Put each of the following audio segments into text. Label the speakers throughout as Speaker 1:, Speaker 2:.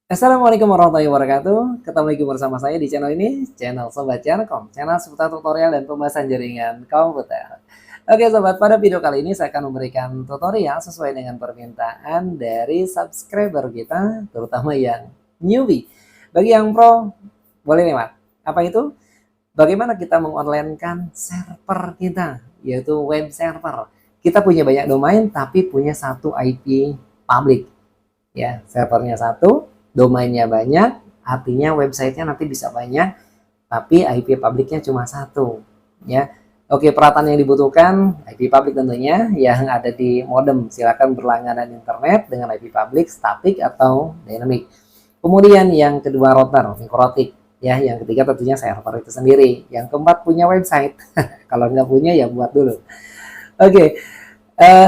Speaker 1: Assalamualaikum warahmatullahi wabarakatuh. Ketemu lagi bersama saya di channel ini, channel Sobat Jarkom, channel seputar tutorial dan pembahasan jaringan komputer. Oke sobat, pada video kali ini saya akan memberikan tutorial sesuai dengan permintaan dari subscriber kita, terutama yang newbie. Bagi yang pro, boleh lewat. Apa itu? Bagaimana kita mengonlinekan server kita, yaitu web server. Kita punya banyak domain, tapi punya satu IP public. Ya, servernya satu, domainnya banyak, artinya websitenya nanti bisa banyak, tapi IP publiknya cuma satu. Ya, oke, peralatan yang dibutuhkan IP public tentunya yang ada di modem. Silakan berlangganan internet dengan IP public static atau dynamic. Kemudian yang kedua router, mikrotik. Ya, yang ketiga tentunya server itu sendiri. Yang keempat punya website. Kalau nggak punya ya buat dulu. Oke,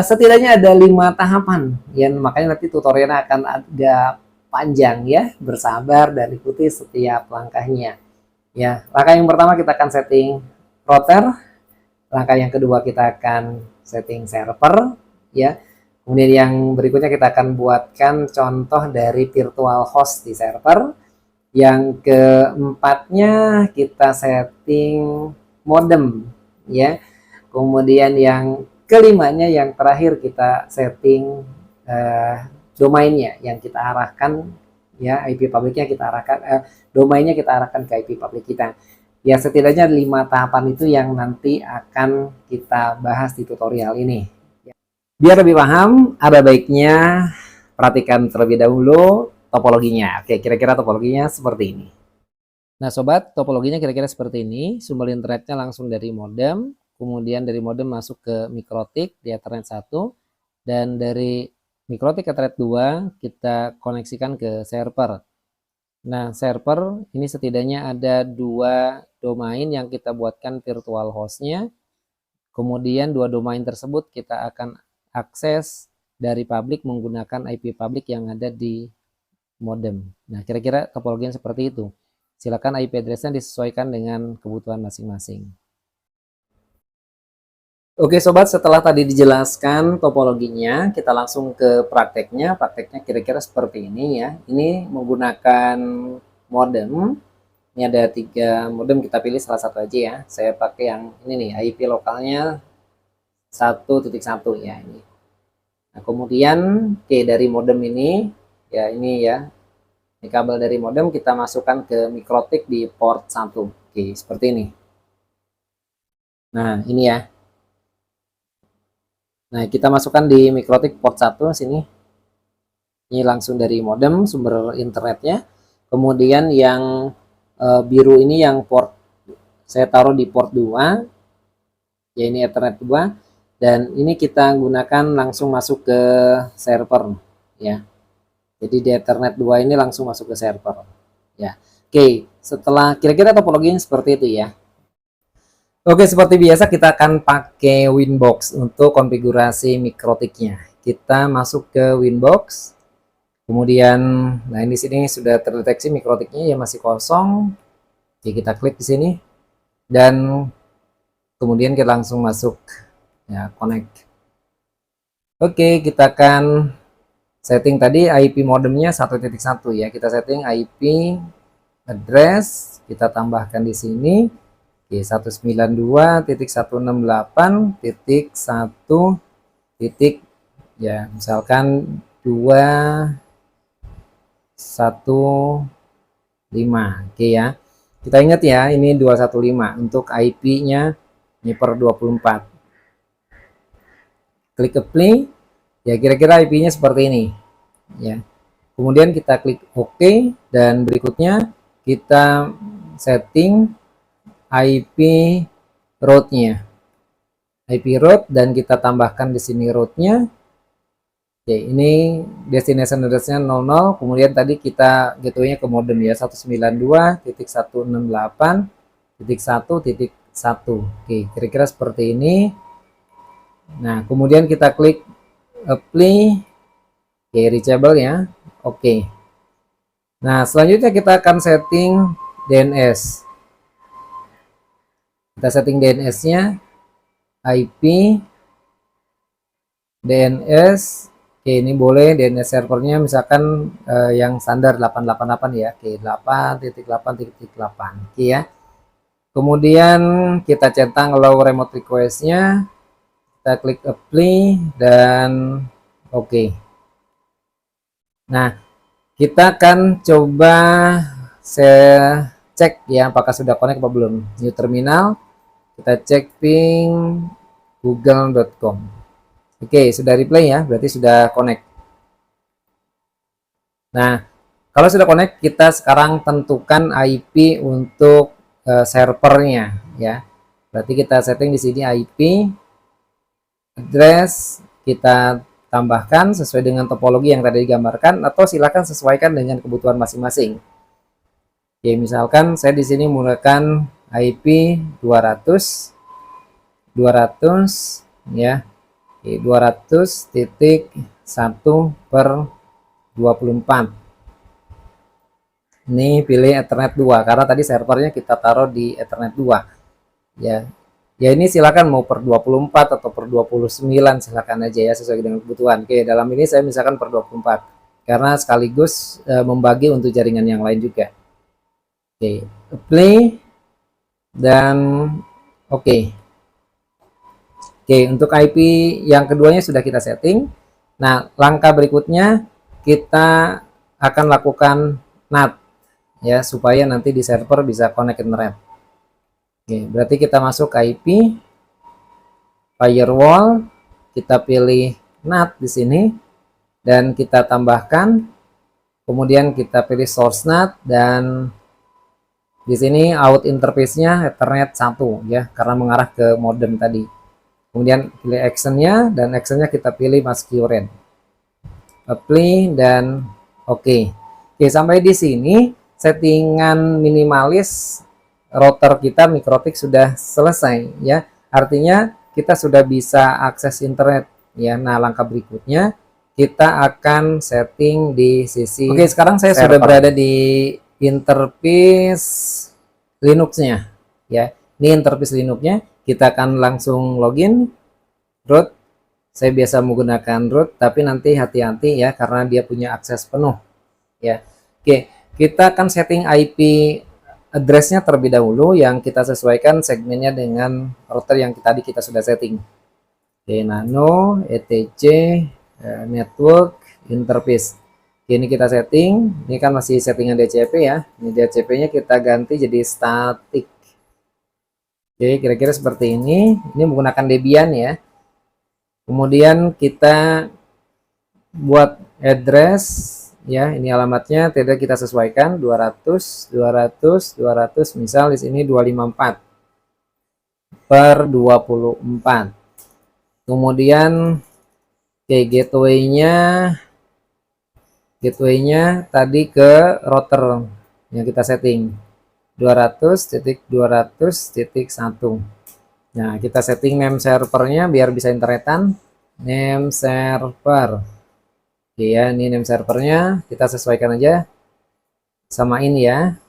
Speaker 1: setidaknya ada 5 tahapan, ya makanya nanti tutorialnya akan agak panjang ya, bersabar dan ikuti setiap langkahnya. Ya, langkah yang pertama kita akan setting router, langkah yang kedua kita akan setting server, ya. Kemudian yang berikutnya kita akan buatkan contoh dari virtual host di server. Yang keempatnya kita setting modem, ya. Kemudian yang kelimanya yang terakhir kita setting domainnya yang kita arahkan, ya IP publiknya kita arahkan, domainnya kita arahkan ke IP publik kita. Ya setidaknya 5 tahapan itu yang nanti akan kita bahas di tutorial ini. Biar lebih paham, ada baiknya perhatikan terlebih dahulu topologinya. Oke, kira-kira topologinya seperti ini. Nah sobat, topologinya kira-kira seperti ini. Sumber internetnya langsung dari modem, kemudian dari modem masuk ke mikrotik di Ethernet 1, dan dari mikrotik Ethernet 2 kita koneksikan ke server. Nah server ini setidaknya ada 2 domain yang kita buatkan virtual hostnya. Kemudian 2 domain tersebut kita akan akses dari publik menggunakan IP publik yang ada di modem. Nah kira-kira topologinya seperti itu. Silakan IP address-nya disesuaikan dengan kebutuhan masing-masing. Oke sobat, setelah tadi dijelaskan topologinya, kita langsung ke prakteknya. Prakteknya kira-kira seperti ini ya. Ini menggunakan modem. Ini ada 3 modem, kita pilih salah satu aja ya. Saya pakai yang ini nih, IP lokalnya 1.1 ya ini. Nah, kemudian dari modem ini ya ini ya. Ini kabel dari modem kita masukkan ke mikrotik di port 1. Oke, seperti ini. Nah, ini ya. Nah, kita masukkan di mikrotik port 1 sini. Ini langsung dari modem sumber internetnya. Kemudian yang biru ini yang port saya taruh di port 2. Ya ini Ethernet 2 dan ini kita gunakan langsung masuk ke server ya. Jadi di Ethernet 2 ini langsung masuk ke server. Ya. Oke, setelah kira-kira topologinya seperti itu ya. Oke, seperti biasa kita akan pakai Winbox untuk konfigurasi mikrotiknya. Kita masuk ke Winbox. Kemudian, nah ini di sini sudah terdeteksi mikrotiknya ya masih kosong. Oke, kita klik di sini dan kemudian kita langsung masuk ya connect. Oke, kita akan setting tadi IP modemnya 1.1 ya. Kita setting IP address, kita tambahkan di sini. Oke, 192.168.1 titik ya misalkan 215. Oke ya, kita ingat ya ini 215 untuk IP-nya ini per 24. Klik apply ya, kira-kira IP-nya seperti ini ya. Kemudian kita klik OK dan berikutnya kita setting IP route-nya. IP route dan kita tambahkan di sini route-nya. Oke, ini destination address-nya 00, kemudian tadi kita gateway-nya ke modem ya 192.168.1.1. Oke, kira-kira seperti ini. Nah, kemudian kita klik apply. Oke, reachable ya. Oke. Nah, selanjutnya kita akan setting DNS. Kita setting DNS-nya IP DNS. Oke, ini boleh DNS servernya misalkan yang standar 888 ya. Oke, 8.8.8. Oke ya. Kemudian kita centang allow remote request-nya, kita klik apply dan oke. Nah, kita akan coba saya cek ya apakah sudah connect apa belum. New terminal, kita cek ping google.com. Oke, sudah replay ya, berarti sudah connect. Nah, kalau sudah connect, kita sekarang tentukan IP untuk servernya ya. Berarti kita setting di sini IP address, kita tambahkan sesuai dengan topologi yang tadi digambarkan, atau silakan sesuaikan dengan kebutuhan masing-masing. Oke, misalkan saya di sini menggunakan IP 200 ya. Oke, 200.1/24. Ini pilih Ethernet 2 karena tadi servernya kita taruh di Ethernet 2 ya. Ya ini silakan mau per 24 atau per 29 silakan aja ya sesuai dengan kebutuhan. Oke, dalam ini saya misalkan per 24 karena sekaligus membagi untuk jaringan yang lain juga. Oke, apply dan oke. Oke, untuk IP yang keduanya sudah kita setting. Nah, langkah berikutnya kita akan lakukan NAT ya supaya nanti di server bisa connect internet. Oke, berarti kita masuk ke IP firewall, kita pilih NAT di sini dan kita tambahkan, kemudian kita pilih source NAT dan di sini out interface-nya Ethernet 1 ya karena mengarah ke modem tadi. Kemudian pilih actionnya dan actionnya kita pilih masquerade, apply dan oke. Oke, sampai di sini settingan minimalis router kita Mikrotik sudah selesai ya. Artinya kita sudah bisa akses internet ya. Nah, langkah berikutnya kita akan setting di sisi oke, sekarang saya sudah berada di interface Linux-nya ya. Ini interface Linux-nya, kita akan langsung login root. Saya biasa menggunakan root, tapi nanti hati-hati ya karena dia punya akses penuh ya. Oke, kita akan setting IP address-nya terlebih dahulu yang kita sesuaikan segmennya dengan router yang tadi kita sudah setting. Oke, nano etc network interface. Oke, ini kita setting. Ini kan masih settingan DCP ya. Ini DCP-nya kita ganti jadi static. Oke, kira-kira seperti ini. Ini menggunakan Debian ya. Kemudian kita buat address ya, ini alamatnya tidak kita sesuaikan 200 misal di sini 254 per 24. Kemudian gateway-nya tadi ke router yang kita setting 200.200.1. Nah, kita setting name servernya biar bisa internetan, name server. Oke ya, ini name servernya kita sesuaikan aja sama ini ya.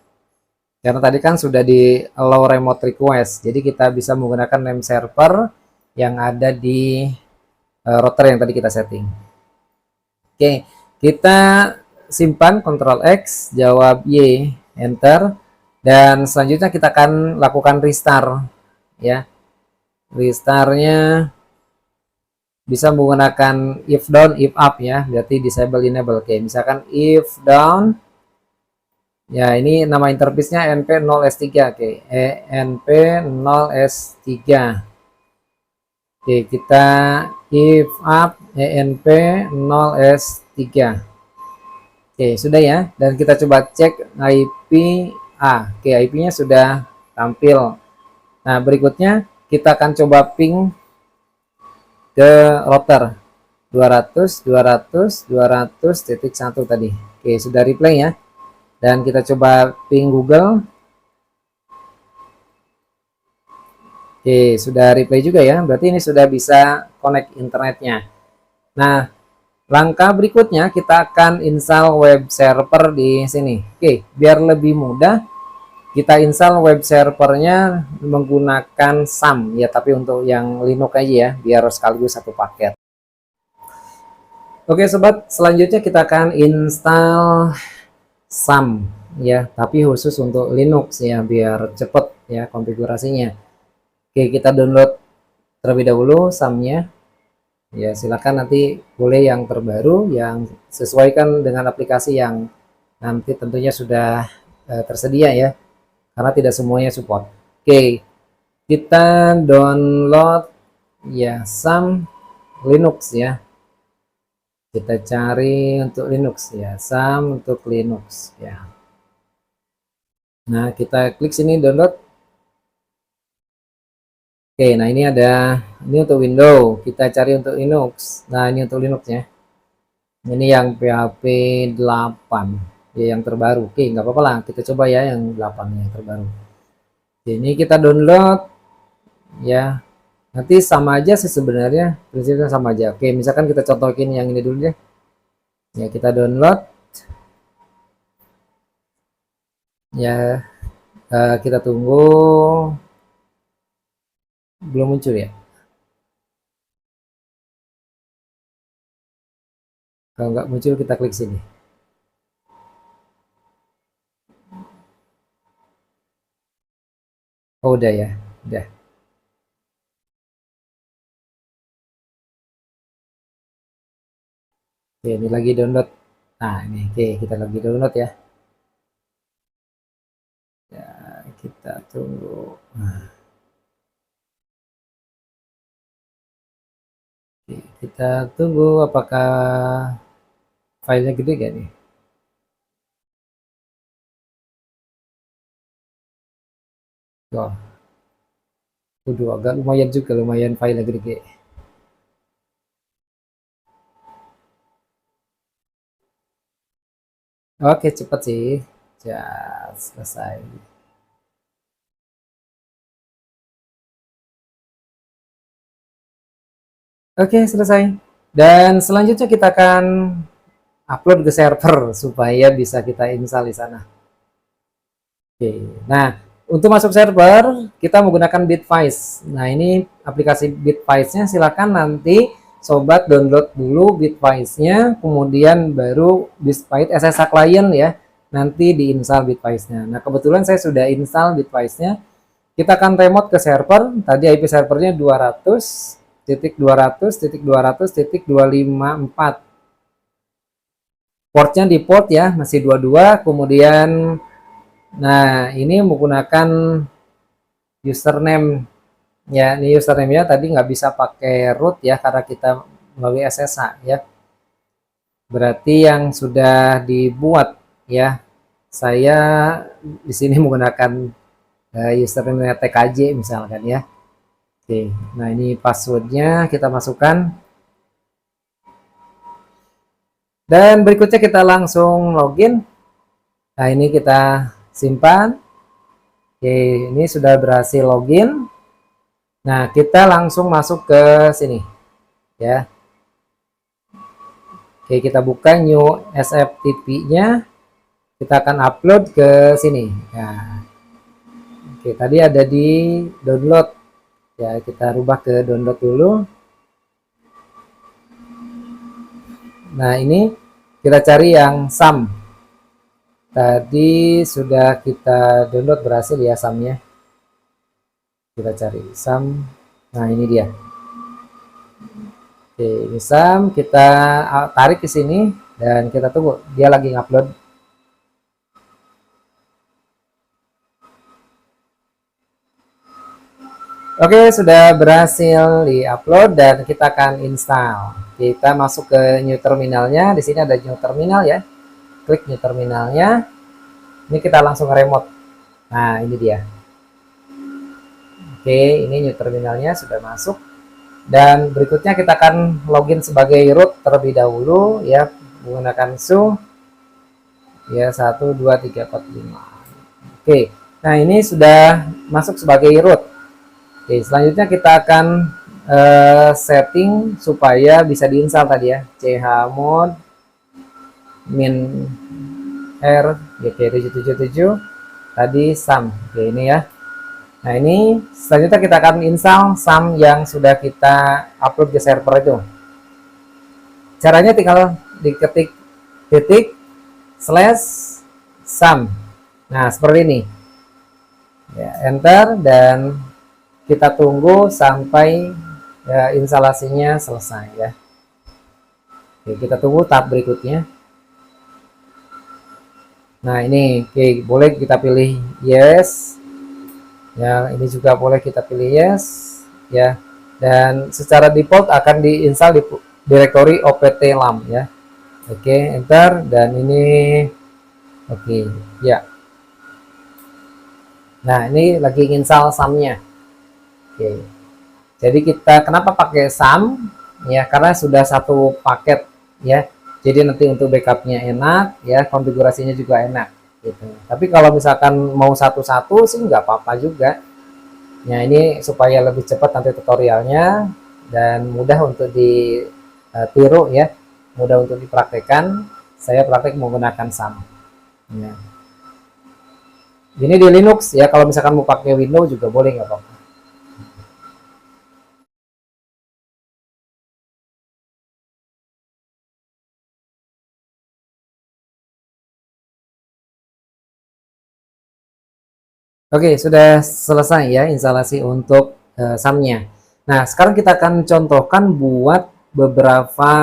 Speaker 1: Karena tadi kan sudah di allow remote request, jadi kita bisa menggunakan name server yang ada di router yang tadi kita setting. Oke, kita simpan Ctrl X, jawab Y, enter, dan selanjutnya kita akan lakukan restart ya. Restartnya bisa menggunakan if down, if up ya, berarti disable enable. Oke, misalkan if down ya, ini nama interface-nya np0s3. Oke, np0s3. Oke, kita if up enp0s3. Oke, sudah ya, dan kita coba cek IP A. Oke, IP-nya sudah tampil. Nah, berikutnya kita akan coba ping ke router 200.1 tadi. Oke, sudah replay ya. Dan kita coba ping Google. Oke, sudah replay juga ya. Berarti ini sudah bisa connect internetnya. Nah, langkah berikutnya kita akan install web server di sini. Oke, biar lebih mudah kita install web servernya menggunakan SAM ya, tapi untuk yang Linux aja ya, biar sekaligus satu paket. Oke sobat, selanjutnya kita akan install SAM ya, tapi khusus untuk Linux ya, biar cepet ya konfigurasinya. Oke, kita download terlebih dahulu SAM-nya. Ya, silakan nanti boleh yang terbaru yang sesuaikan dengan aplikasi yang nanti tentunya sudah tersedia ya, karena tidak semuanya support. Oke, kita download ya SAM Linux ya. Kita cari untuk Linux ya, SAM untuk Linux ya. Nah, kita klik sini download. Oke, nah ini ada, ini untuk Windows, kita cari untuk Linux. Nah, ini untuk Linux ya. Ini yang PHP 8 ya, yang terbaru. Oke, nggak apa-apa lah, kita coba ya yang 8 yang terbaru. Oke, ini kita download ya. Nanti sama aja sih sebenarnya, prinsipnya sama aja. Oke, misalkan kita contohin yang ini dulu deh. Ya, kita download. Ya, kita tunggu. Belum muncul ya. Kalau nggak muncul kita klik sini. Oh udah ya, udah. Oke, ini lagi download. Nah ini, oke kita lagi download ya. Ya kita tunggu. Nah, oke, kita tunggu apakah filenya gede gak nih? Oh, udah agak lumayan juga, lumayan filenya gede. Oke cepet sih. Ya selesai. Oke selesai. Dan selanjutnya kita akan upload ke server supaya bisa kita install di sana. Oke, nah untuk masuk server kita menggunakan Bitwise. Nah ini aplikasi Bitwise-nya, silakan nanti sobat download dulu Bitwise-nya, kemudian baru Bitwise SSH client ya, nanti diinstal Bitwise-nya. Nah kebetulan saya sudah install Bitwise-nya. Kita akan remote ke server. Tadi IP servernya 200.200.200.254. Portnya di port ya masih 22. Kemudian nah ini menggunakan username ya, ini username nya tadi nggak bisa pakai root ya karena kita melalui SSH ya, berarti yang sudah dibuat ya. Saya di sini menggunakan username TKJ misalkan ya. Oke, nah ini passwordnya kita masukkan dan berikutnya kita langsung login. Nah ini kita simpan. Oke, ini sudah berhasil login. Nah, kita langsung masuk ke sini ya. Oke, kita buka new SFTP-nya. Kita akan upload ke sini. Nah, oke, tadi ada di download. Ya, kita rubah ke download dulu. Nah, ini kita cari yang SAM. Tadi sudah kita download, berhasil ya SAM-nya. Kita cari SAM. Nah, ini dia. Oke, ini SAM, kita tarik ke sini dan kita tunggu. Dia lagi ngupload. Oke, sudah berhasil di-upload dan kita akan install. Kita masuk ke new terminalnya. Di sini ada new terminal ya. Klik new terminalnya. Ini kita langsung remote. Nah, ini dia. Oke, ini new terminalnya sudah masuk. Dan berikutnya kita akan login sebagai root terlebih dahulu ya, menggunakan su ya 1 2 3 4 5. Oke. Nah, ini sudah masuk sebagai root. Oke, selanjutnya kita akan setting supaya bisa diinstal tadi ya, chmod min r gt777 tadi SAM. Oke, ini ya. Nah, ini selanjutnya kita akan install SAM yang sudah kita upload ke server itu. caranya tinggal diketik titik slash sum. Nah, seperti ini. Ya, enter dan kita tunggu sampai ya, instalasinya selesai ya. Oke, kita tunggu tahap berikutnya. Nah, ini oke, boleh kita pilih yes. Ya, ini juga boleh kita pilih yes ya. Dan secara default akan diinstal di direktori opt lam ya. Oke, enter dan ini oke, ya. Nah, ini lagi install sum-nya. Oke. Jadi kita kenapa pakai sum? Ya, karena sudah satu paket ya. Jadi nanti untuk backupnya enak ya, konfigurasinya juga enak gitu. Tapi kalau misalkan mau satu-satu sih nggak apa-apa juga. Ya, ini supaya lebih cepat nanti tutorialnya dan mudah untuk ditiru ya, mudah untuk dipraktekkan. Saya praktek menggunakan sum. Ya. Ini di Linux ya, kalau misalkan mau pakai Windows juga boleh, nggak apa-apa. Oke, sudah selesai ya instalasi untuk sum-nya. Nah, sekarang kita akan contohkan buat beberapa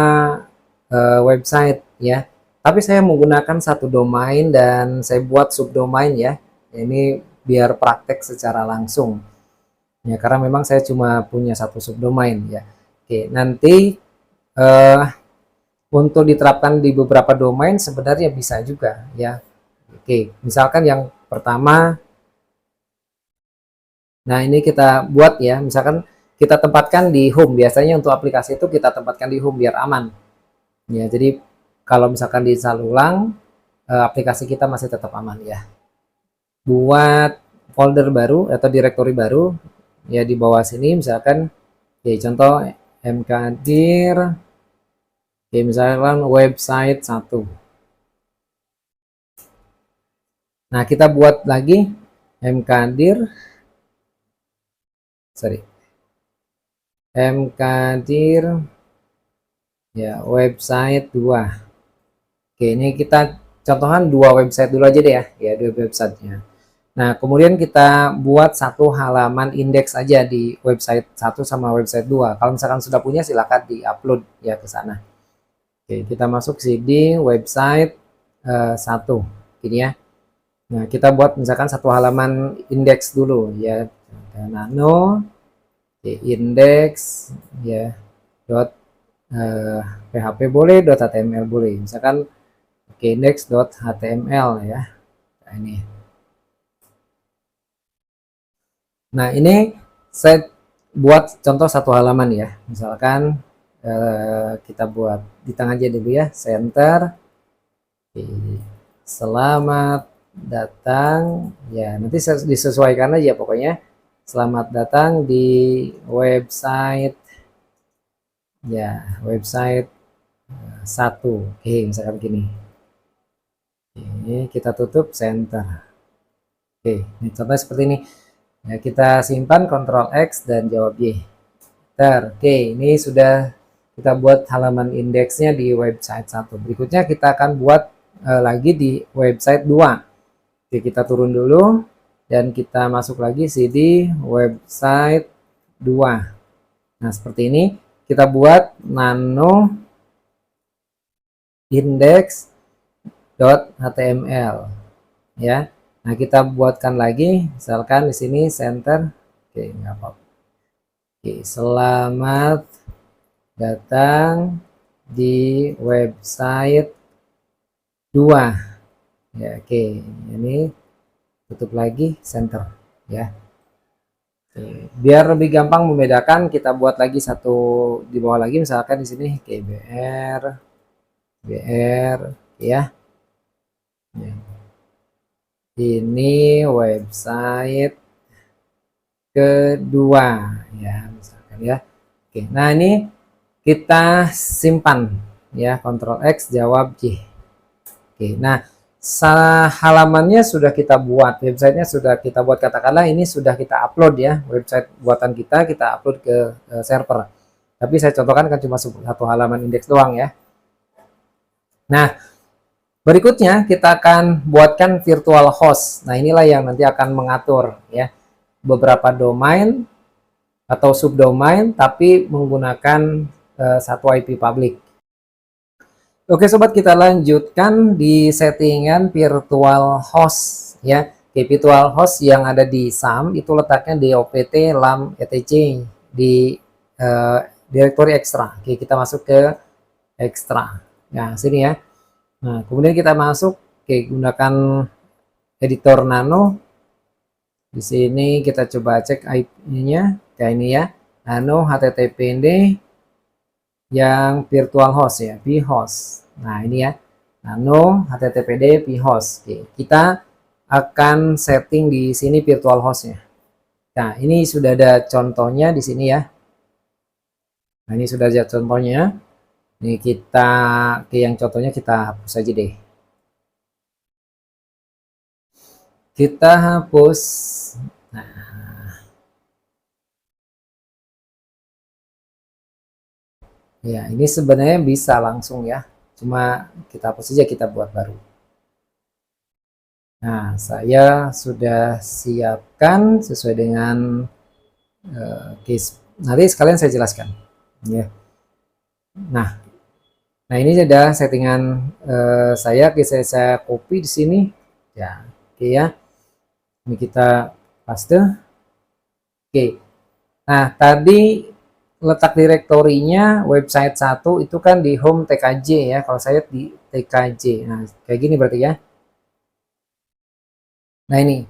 Speaker 1: website ya. Tapi saya menggunakan satu domain dan saya buat subdomain ya. Ini biar praktek secara langsung. Ya, karena memang saya cuma punya satu subdomain ya. Oke, nanti untuk diterapkan di beberapa domain sebenarnya bisa juga ya. Oke, misalkan yang pertama, nah ini kita buat ya, misalkan kita tempatkan di home. Biasanya untuk aplikasi itu kita tempatkan di home biar aman. Ya, jadi kalau misalkan diinstal ulang, aplikasi kita masih tetap aman ya. Buat folder baru atau directory baru, ya di bawah sini misalkan, ya contoh mkdir, ya misalkan website 1. Nah, kita buat lagi mkdir, mkdir ya website 2. Oke, ini kita contohkan 2 website dulu aja deh ya 2 websitenya. Nah, kemudian kita buat satu halaman indeks aja di website 1 sama website 2. Kalau misalkan sudah punya silakan di-upload ya ke sana. Oke, kita masuk cd website 1 gini ya. Nah, kita buat misalkan satu halaman indeks dulu ya. Nano index ya php boleh, .html boleh. Misalkan index.html ya. Nah, ini. Nah, ini saya buat contoh satu halaman ya. Misalkan kita buat di tengah aja dulu ya, center. Selamat datang ya, nanti disesuaikan aja pokoknya. Selamat datang di website ya, website 1. Oke, misalkan begini. Ini kita tutup center. Oke, ini contohnya seperti ini. Ya, kita simpan Ctrl X dan jawab Y. Oke, ini sudah kita buat halaman indeksnya di website 1. Berikutnya kita akan buat lagi di website 2. Oke, kita turun dulu dan kita masuk lagi cd website 2. Nah, seperti ini kita buat nano index.html ya. Nah, kita buatkan lagi misalkan di sini center. Oke, nggak apa-apa. Oke, selamat datang di website 2 ya. Oke, ini tutup lagi center ya. Oke, biar lebih gampang membedakan kita buat lagi satu di bawah lagi, misalkan di sini br ya. Ini website kedua ya misalkan ya. Oke, nah ini kita simpan ya, Ctrl X jawab Y. Oke, nah halamannya sudah kita buat, websitenya sudah kita buat, katakanlah ini sudah kita upload ya, website buatan kita upload ke server. Tapi saya contohkan kan cuma satu halaman indeks doang ya. Nah, berikutnya kita akan buatkan virtual host. Nah, inilah yang nanti akan mengatur ya beberapa domain atau subdomain tapi menggunakan satu IP public. Oke sobat, kita lanjutkan di settingan virtual host ya. Oke, virtual host yang ada di SAM itu letaknya di opt lam etc di directory extra. Oke, kita masuk ke extra. Nah, sini ya. Nah, kemudian kita masuk, oke, gunakan editor nano. Di sini kita coba cek IP-nya, kayak ini ya. Nano httpd yang virtual host ya, vhost. Nah, ini ya. Nano httpd vhost. Oke, kita akan setting di sini virtual hostnya. Nah, ini sudah ada contohnya di sini ya. Nah, ini sudah ada contohnya. Ini kita ke yang contohnya kita hapus aja deh. Kita hapus. Nah, ya ini sebenarnya bisa langsung ya. Cuma kita hapus saja, kita buat baru. Nah, saya sudah siapkan sesuai dengan case. Nanti sekalian saya jelaskan. Ya. Nah ini ada settingan saya. Saya copy di sini. Ya, oke ya. Ini kita paste. Oke. Nah, tadi letak direktorinya website 1 itu kan di home TKJ ya. Kalau saya di TKJ. Nah, kayak gini berarti ya. Nah, ini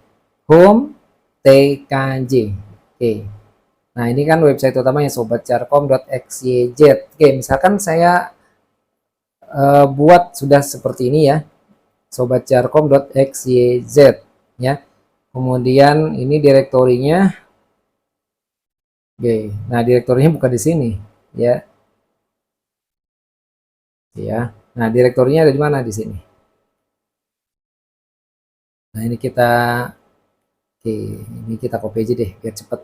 Speaker 1: home TKJ. Oke. Nah, ini kan website utamanya sobatjarkom.xyz. Oke, misalkan saya buat sudah seperti ini ya. sobatjarkom.xyz ya. Kemudian ini direktorinya. Oke, nah direktorinya bukan di sini ya. Ya. Nah, direktorinya ada di mana di sini? Nah, ini kita oke, ini kita copy aja deh biar cepet.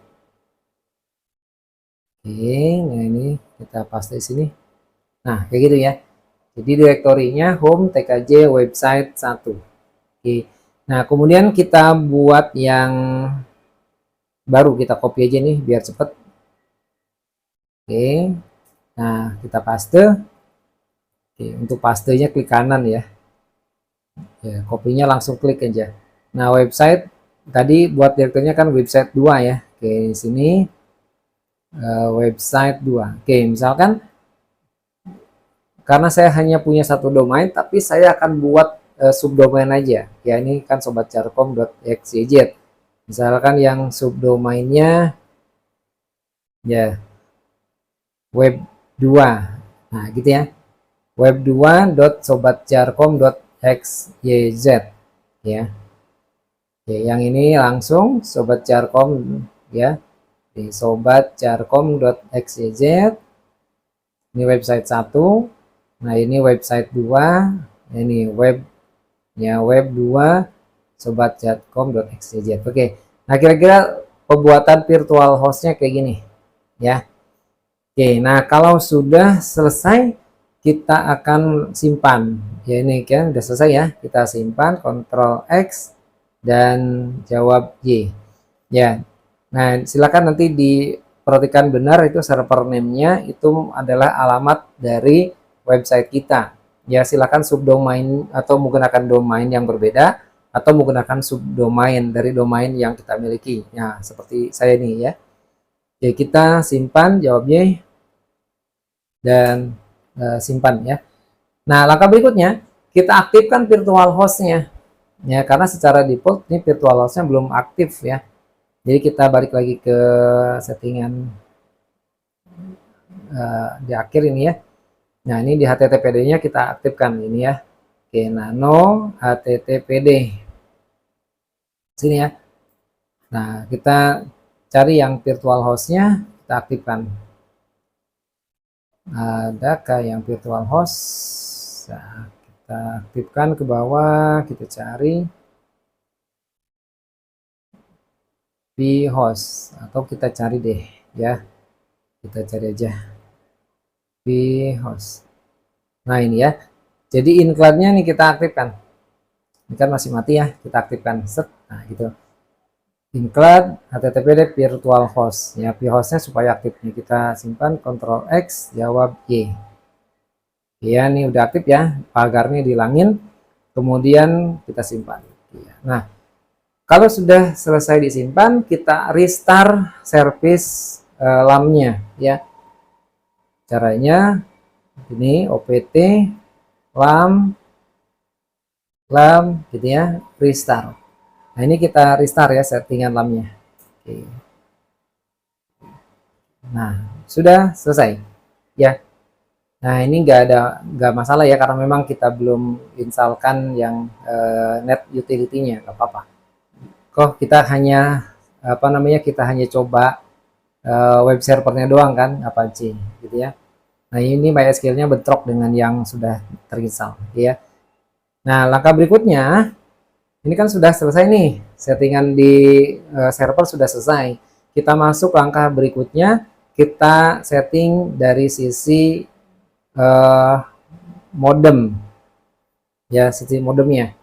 Speaker 1: Oke, nah ini kita paste di sini. Nah, kayak gitu ya. Jadi direktorinya home tkj website 1. Oke. Nah, kemudian kita buat yang baru, kita copy aja nih biar cepet. Oke. Nah, kita paste. Oke, untuk pastenya klik kanan ya. Ya, kopinya langsung klik aja. Nah, website tadi buat direkturnya kan website 2 ya. Oke, di sini website 2. Oke, misalkan karena saya hanya punya satu domain, tapi saya akan buat subdomain aja. Ya, ini kan sobatjarkom.xyz. Misalkan yang subdomainnya ya web 2. Nah, gitu ya. web2.sobatjarkom.xyz ya. Oke, yang ini langsung Sobat Jarkom ya. Di sobatjarkom.xyz. Ini website 1. Nah, ini website 2. Ini webnya web 2 sobatjarkom.xyz. Oke. Nah, kira-kira pembuatan virtual hostnya kayak gini ya. Oke, nah kalau sudah selesai kita akan simpan. Ya ini kan udah selesai ya. Kita simpan, Ctrl X dan jawab Y. Ya. Nah, silakan nanti diperhatikan benar itu server name-nya itu adalah alamat dari website kita. Ya, silakan subdomain atau menggunakan domain yang berbeda atau menggunakan subdomain dari domain yang kita miliki. Ya, seperti saya ini ya. Oke, kita simpan, jawab Y dan simpan ya. Nah, langkah berikutnya kita aktifkan virtual hostnya ya, karena secara default ini virtual hostnya belum aktif ya. Jadi kita balik lagi ke settingan di akhir ini ya. Nah, ini di httpd-nya kita aktifkan ini ya. Oke, nano httpd sini ya. Nah, kita cari yang virtual hostnya, kita aktifkan. Adakah yang virtual host? Nah, kita aktifkan ke bawah, kita cari vhost atau kita cari deh ya. Kita cari aja vhost. Nah, ini ya. Jadi include-nya nih kita aktifkan. Ini kan masih mati ya, kita aktifkan. Set. Nah, gitu. Include http virtual host. Ya, vhostnya supaya aktif. Nih kita simpan, Ctrl X, jawab Y. Ya, ini udah aktif ya, pagarnya dihilangin. Kemudian kita simpan. Nah, kalau sudah selesai disimpan, kita restart service LAM-nya ya. Caranya ini opt lam gitu ya, restart. Nah, ini kita restart ya settingan LAM-nya. Oke. Nah, sudah selesai ya. Nah, ini nggak masalah ya, karena memang kita belum installkan yang net utility-nya, nggak apa-apa. Kok kita hanya apa namanya, kita hanya coba web servernya doang kan, Apache gitu ya. Nah, ini MySQL-nya bentrok dengan yang sudah terinstall ya. Nah, langkah berikutnya, ini kan sudah selesai nih, settingan di server sudah selesai. Kita masuk langkah berikutnya, kita setting dari sisi modem ya, sisi modemnya.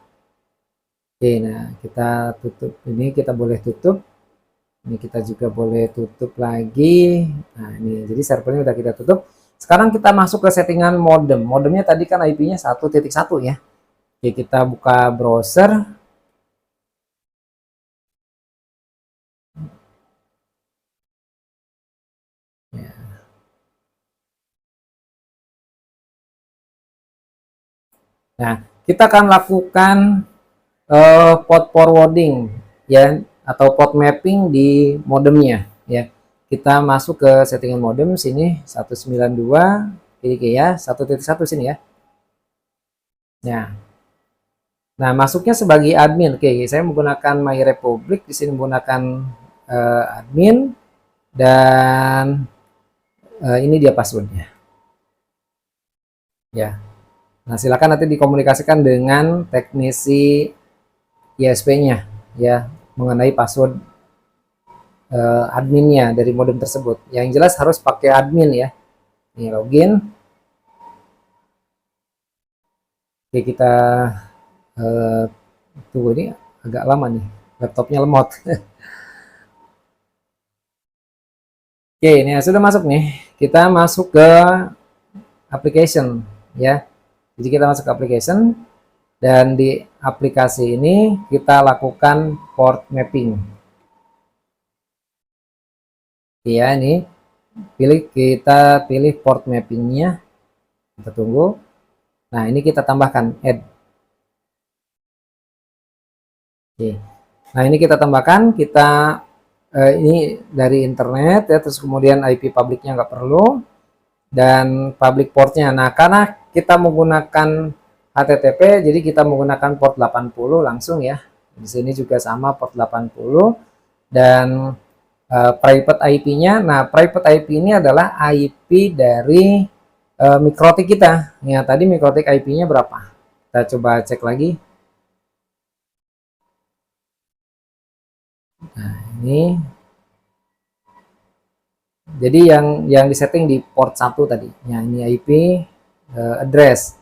Speaker 1: Oke, nah kita tutup ini, kita boleh tutup ini, kita juga boleh tutup lagi. Nah, ini jadi servernya udah kita tutup. Sekarang kita masuk ke settingan modem. Modemnya tadi kan IP-nya 1.1 ya. Oke, kita buka browser. Nah, kita akan lakukan port forwarding ya, atau port mapping di modemnya ya. Kita masuk ke settingan modem sini, 192 klik ya, 1.1 sini ya. Nah, masuknya sebagai admin. Oke, saya menggunakan My Republic, di sini menggunakan admin, dan ini dia passwordnya ya. Nah, silakan nanti dikomunikasikan dengan teknisi ISP-nya ya, mengenai password adminnya dari modem tersebut. Yang jelas harus pakai admin ya. Ini login. Oke, kita tunggu, ini agak lama nih, laptopnya lemot. Oke, ini sudah masuk nih. Kita masuk ke application ya. Jadi kita masuk ke application, dan di aplikasi ini kita lakukan port mapping. Ya, ini kita pilih port mappingnya, kita tunggu. Nah, ini kita tambahkan add. Oke. Nah, ini kita tambahkan, kita ini dari internet ya, terus kemudian IP publiknya nggak perlu, dan public portnya. Nah, karena kita menggunakan HTTP, jadi kita menggunakan port 80 langsung ya. Di sini juga sama port 80, dan private IP-nya. Nah, private IP ini adalah IP dari mikrotik kita. Ya, tadi mikrotik IP-nya berapa? Kita coba cek lagi. Nah, ini jadi yang disetting di port 1 tadi. Ya, ini IP address.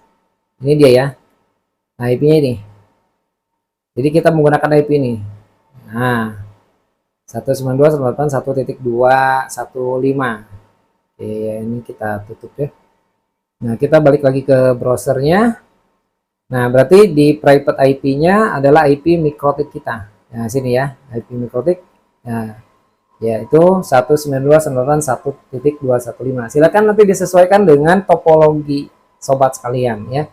Speaker 1: Ini dia ya. Nah, IP-nya ini. Jadi kita menggunakan IP ini. Nah, 192.168.1.215. Oke, ini kita tutup ya. Nah, kita balik lagi ke browsernya. Nah, berarti di private IP-nya adalah IP mikrotik kita. Nah, sini ya, IP mikrotik. Nah, yaitu 192.168.1.215. Silakan nanti disesuaikan dengan topologi sobat sekalian ya.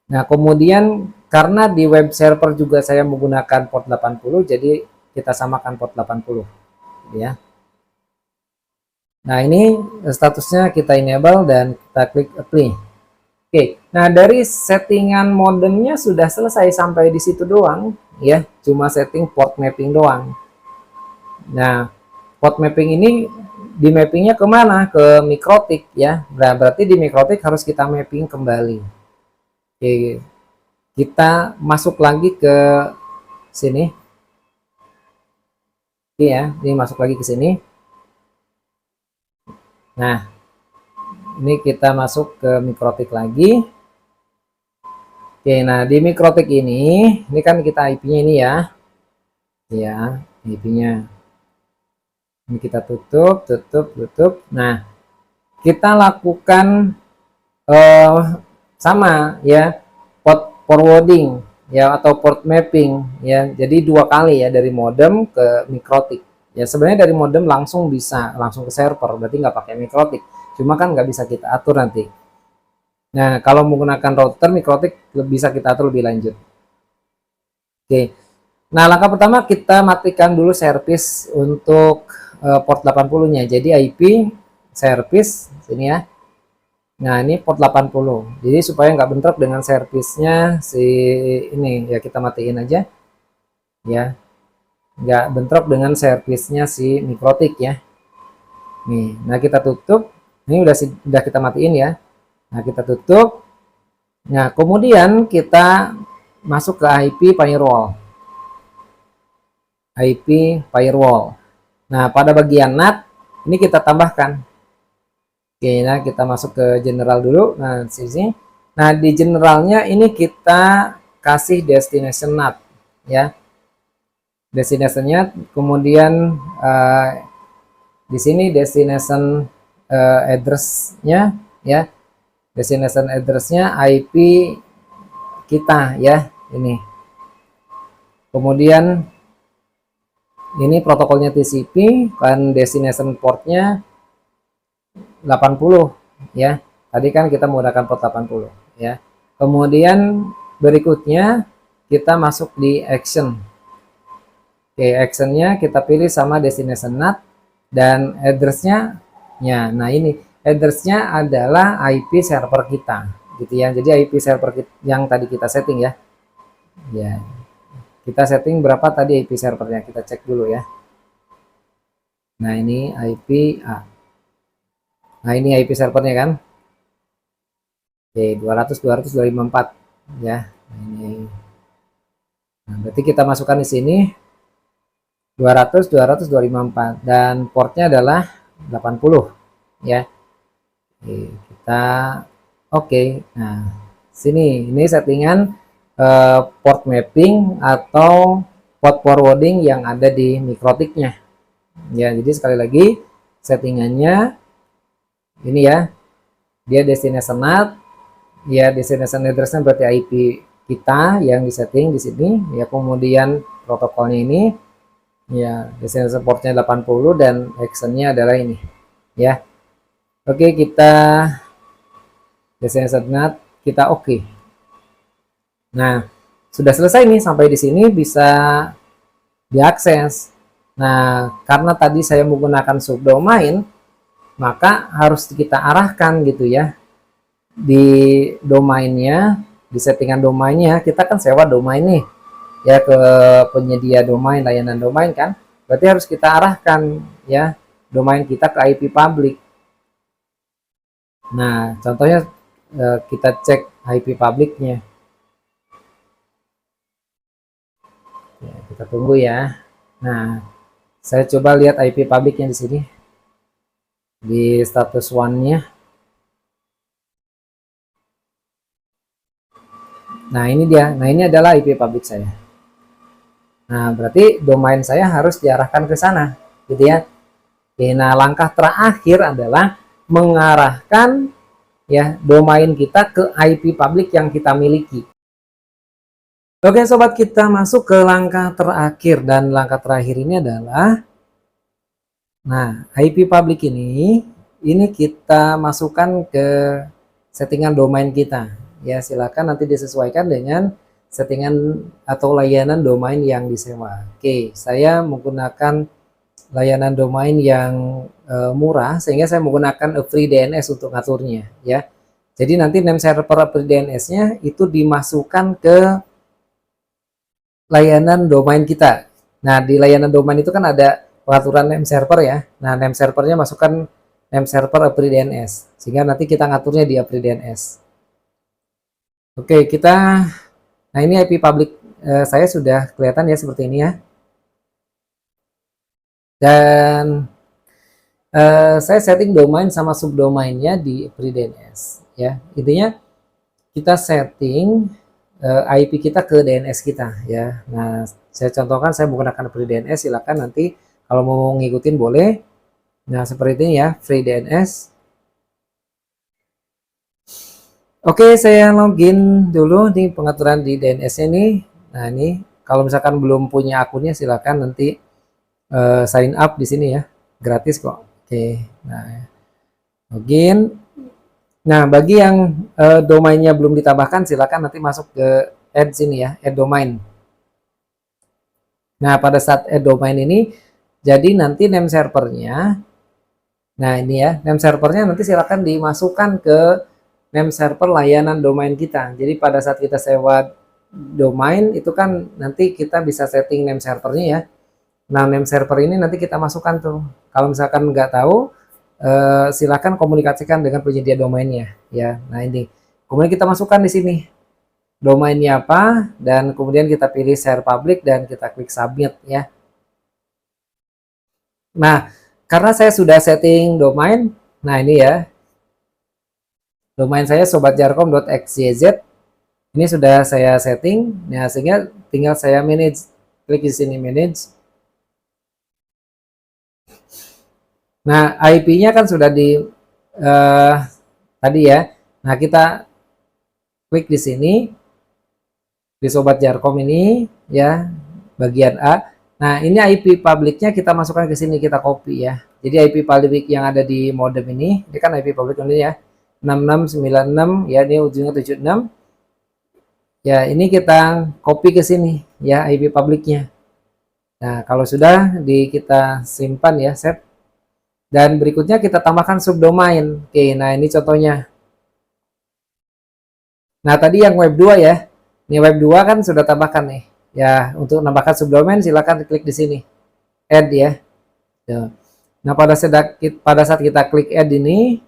Speaker 1: Nah, kemudian karena di web server juga saya menggunakan port 80, jadi kita samakan port 80 ya. Nah, ini statusnya kita enable dan kita klik apply. Oke, nah dari settingan modemnya sudah selesai sampai di situ doang ya, cuma setting port mapping doang. Nah, port mapping ini di mappingnya kemana? Ke mikrotik ya. Nah, berarti di mikrotik harus kita mapping kembali. Oke, kita masuk lagi ke sini. Oke ya, ini masuk lagi ke sini. Nah, ini kita masuk ke mikrotik lagi. Oke, nah di mikrotik ini kan kita IP-nya ini ya, IP-nya. Ini kita tutup. Nah, kita lakukan sama ya, port forwarding ya atau port mapping ya. Jadi 2 kali ya, dari modem ke mikrotik. Ya sebenarnya dari modem langsung bisa langsung ke server, berarti nggak pakai mikrotik. Cuma kan nggak bisa kita atur nanti. Nah, kalau menggunakan router mikrotik bisa kita atur lebih lanjut. Oke. Nah, langkah pertama kita matikan dulu service untuk port 80-nya. Jadi IP service sini ya. Nah, ini port 80. Jadi supaya nggak bentrok dengan servisnya si ini ya, kita matiin aja ya. Nggak bentrok dengan servisnya si mikrotik ya. Nih, nah kita tutup. Ini udah kita matiin ya. Nah, kita tutup. Nah, kemudian kita masuk ke IP firewall. IP firewall. Nah, pada bagian NAT ini kita tambahkan. Oke, nah kita masuk ke general dulu. Nah, sini. Nah, di generalnya ini kita kasih destination NAT ya. Destinationnya, kemudian di sini destination address-nya ya. Destination address-nya IP kita ya, ini. Kemudian ini protokolnya TCP, kan destination portnya 80 ya. Tadi kan kita menggunakan port 80 ya. Kemudian berikutnya kita masuk di action. Oke, actionnya kita pilih sama destination NAT dan address-nya ya. Nah, ini address-nya adalah IP server kita gitu ya. Jadi IP server yang tadi kita setting ya. Ya. Kita setting berapa tadi IP servernya? Kita cek dulu ya. Nah, ini IP A. Nah, ini IP servernya kan. Oke, 200.200.254 ya. Nah, ini. Nah, berarti kita masukkan di sini 200.200.254 dan portnya adalah 80 ya. Oke, kita oke. Nah, sini ini settingan port mapping atau port forwarding yang ada di mikrotiknya. Ya, jadi sekali lagi settingannya ini ya. Dia destination NAT, ya destination address-nya berarti IP kita yang disetting di sini ya. Kemudian protokolnya ini ya, destination portnya 80 dan actionnya adalah ini ya. Oke, kita destination NAT kita oke. Nah, sudah selesai nih, sampai di sini bisa diakses. Nah, karena tadi saya menggunakan subdomain, maka harus kita arahkan gitu ya. Di domainnya, di settingan domainnya, kita kan sewa domain nih ya ke penyedia domain, layanan domain kan. Berarti harus kita arahkan ya domain kita ke IP public. Nah, contohnya kita cek IP publicnya. Ya, kita tunggu ya. Nah, saya coba lihat IP publicnya di sini di status one-nya. Nah, ini dia. Nah, ini adalah IP public saya. Nah, berarti domain saya harus diarahkan ke sana, gitu ya. Oke, nah langkah terakhir adalah mengarahkan ya domain kita ke IP public yang kita miliki. Oke sobat, kita masuk ke langkah terakhir, dan langkah terakhir ini adalah nah IP public ini kita masukkan ke settingan domain kita ya. Silakan nanti disesuaikan dengan settingan atau layanan domain yang disewa. Oke, saya menggunakan layanan domain yang murah, sehingga saya menggunakan free DNS untuk ngaturnya ya. Jadi nanti name server free DNS-nya itu dimasukkan ke layanan domain kita. Nah, di layanan domain itu kan ada pengaturan name server ya. Nah, name servernya masukkan name server free DNS, sehingga nanti kita ngaturnya di free DNS. Oke, nah ini IP public saya sudah kelihatan ya seperti ini ya. Dan saya setting domain sama subdomainnya di free DNS ya. Intinya kita setting IP kita ke DNS kita ya. Nah, saya contohkan saya menggunakan free DNS, silakan nanti kalau mau ngikutin boleh. Nah, seperti ini ya, free DNS. Oke, saya login dulu di pengaturan di DNS-nya nih. Nah, ini kalau misalkan belum punya akunnya silakan nanti sign up di sini ya. Gratis kok. Oke. Nah, login. Nah, bagi yang domainnya belum ditambahkan silakan nanti masuk ke add sini ya, add domain. Nah, pada saat add domain ini jadi nanti name servernya. Nah, ini ya, name servernya nanti silakan dimasukkan ke name server layanan domain kita. Jadi pada saat kita sewa domain itu kan nanti kita bisa setting name servernya ya. Nah, name server ini nanti kita masukkan tuh. Kalau misalkan nggak tahu, silakan komunikasikan dengan penyedia domainnya ya. Nah, ini kemudian kita masukkan di sini domainnya apa, dan kemudian kita pilih share public dan kita klik submit ya. Nah, karena saya sudah setting domain, nah ini ya, domain saya sobatjarkom.xyz ini sudah saya setting. Nah, sehingga tinggal saya manage, klik di sini manage. Nah, IP-nya kan sudah di tadi ya. Nah, kita klik di sini di Sobat Jarkom ini ya, bagian A. Nah, ini IP publiknya kita masukkan ke sini, kita copy ya. Jadi IP publik yang ada di modem ini kan IP publik ini ya, 6696 ya, ini ujungnya 76. Ya, ini kita copy ke sini ya IP publiknya. Nah, kalau sudah kita simpan ya, save. Dan berikutnya kita tambahkan subdomain. Oke, nah ini contohnya. Nah, tadi yang web 2 ya. Ini web 2 kan sudah tambahkan nih. Ya, untuk nambahkan subdomain silakan klik di sini. Add ya. Nah, pada saat kita klik add ini,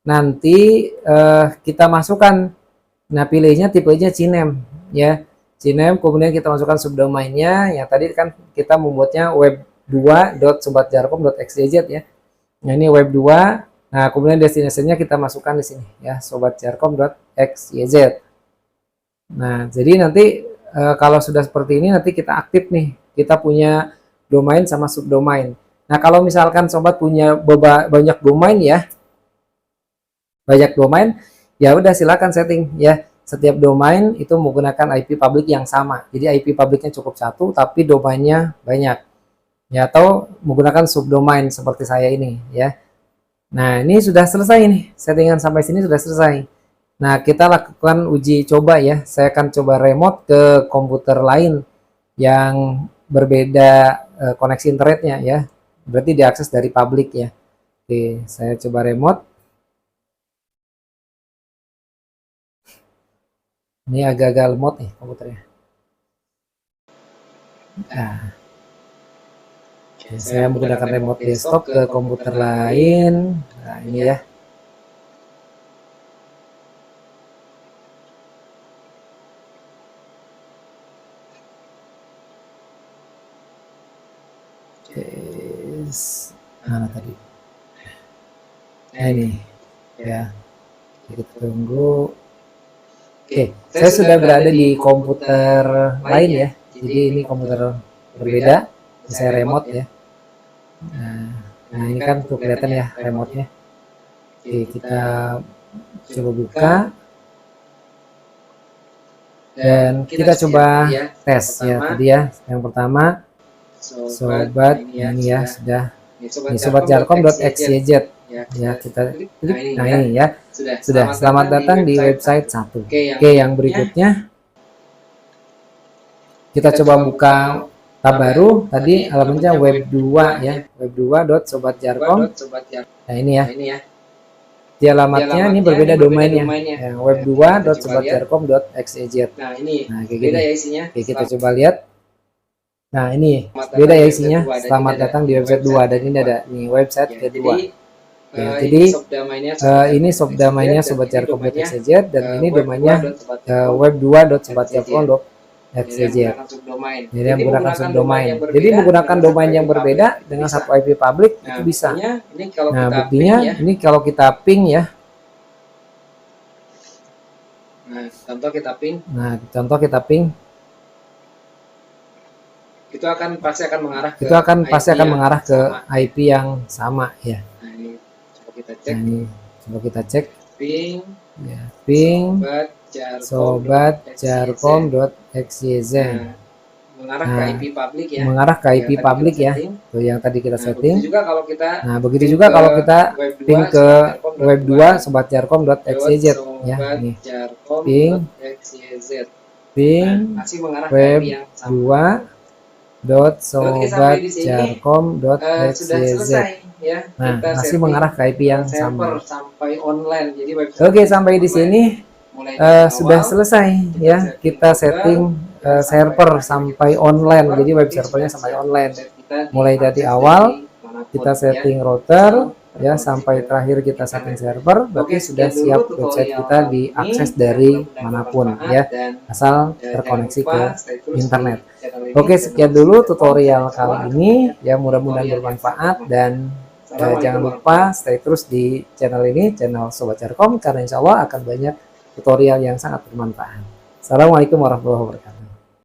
Speaker 1: nanti kita masukkan, nah pilihnya tipenya CNAME ya. CNAME, kemudian kita masukkan subdomainnya. Ya, tadi kan kita membuatnya web2.sobatjarkom.xyz ya. Nah, ini web 2. Nah, kemudian destinasinya kita masukkan di sini ya, sobatjarkom.xyz. Nah, jadi nanti kalau sudah seperti ini nanti kita aktif nih. Kita punya domain sama subdomain. Nah, kalau misalkan sobat punya banyak domain ya. Banyak domain, ya udah silakan setting ya. Setiap domain itu menggunakan IP public yang sama. Jadi IP publicnya cukup satu tapi domainnya banyak. Ya, atau menggunakan subdomain seperti saya ini ya. Nah, ini sudah selesai nih, settingan sampai sini sudah selesai. Nah, kita lakukan uji coba ya. Saya akan coba remote ke komputer lain yang berbeda koneksi internetnya ya. Berarti diakses dari publik ya. Oke, saya coba remote. Ini agak-agak lemot nih komputernya. Nah, saya menggunakan remote desktop ke komputer lain. Nah, ini ya. Mana tadi? Nah, ini ya. Kita tunggu. Oke, saya sudah berada di komputer lain ya. Jadi ini komputer berbeda. Saya remote ya. Nah, ini kan tuh kelihatan ya remote-nya. Oke, kita coba buka. Dan kita coba tes ya tadi ya. Yang pertama, sobat ini ya sudah. Ini sobatjarkom.xyz ya, kita klik. Nah, ini ya. Sudah. Selamat datang di website 1. Oke, yang berikutnya kita coba buka tab baru. Tadi alamatnya web 2 ya, web2.sobatjarkom. Nah, ini ya. Di alamatnya ini berbeda domainnya ya, web2.sobatjarkom.xyz. Nah, kayak gini. Oke, kita coba lihat. Nah, ini beda ya isinya. Selamat datang di website 2, dan ini ada nih website kedua. Ya, jadi ini subdomainnya sobatjarkom.xyz dan ini domainnya web2.sobatjarkom.xyz. Jadi menggunakan subdomain. Jadi menggunakan domain yang berbeda dengan satu IP public itu bisa. Nah, buktinya ini kalau kita ping ya.
Speaker 2: Nah, contoh kita ping.
Speaker 1: Nah, contoh kita ping.
Speaker 2: Itu pasti akan mengarah ke
Speaker 1: IP yang sama ya.
Speaker 2: Nah, ini coba kita cek.
Speaker 1: Nah, ini coba kita cek.
Speaker 2: Ping.
Speaker 1: Ya, ping sobatjarkom.xyz.
Speaker 2: Mengarah ke IP publik ya.
Speaker 1: Mengarah ke IP publik ya. Tuh yang tadi kita setting.
Speaker 2: Nah,
Speaker 1: begitu juga kalau kita ping ke web 2 sobatjarkom.xyz ya. Nih. Ping web 2.sobatjarkom.xyz. Nah, masih mengarah ke IP yang sama. Oke, sampai di sini sudah selesai ya. Kita setting server sampai online. Jadi web servernya sampai online. Mulai dari awal kita setting router ya sampai terakhir kita setting server, berarti sudah siap website kita diakses dari manapun ya, asal terkoneksi ke internet. Oke, sekian dulu tutorial kali ini ya, mudah-mudahan bermanfaat dan jangan lupa stay terus di channel ini, channel Sobat Jarkom, karena insya Allah akan banyak tutorial yang sangat bermanfaat. Assalamualaikum warahmatullahi wabarakatuh.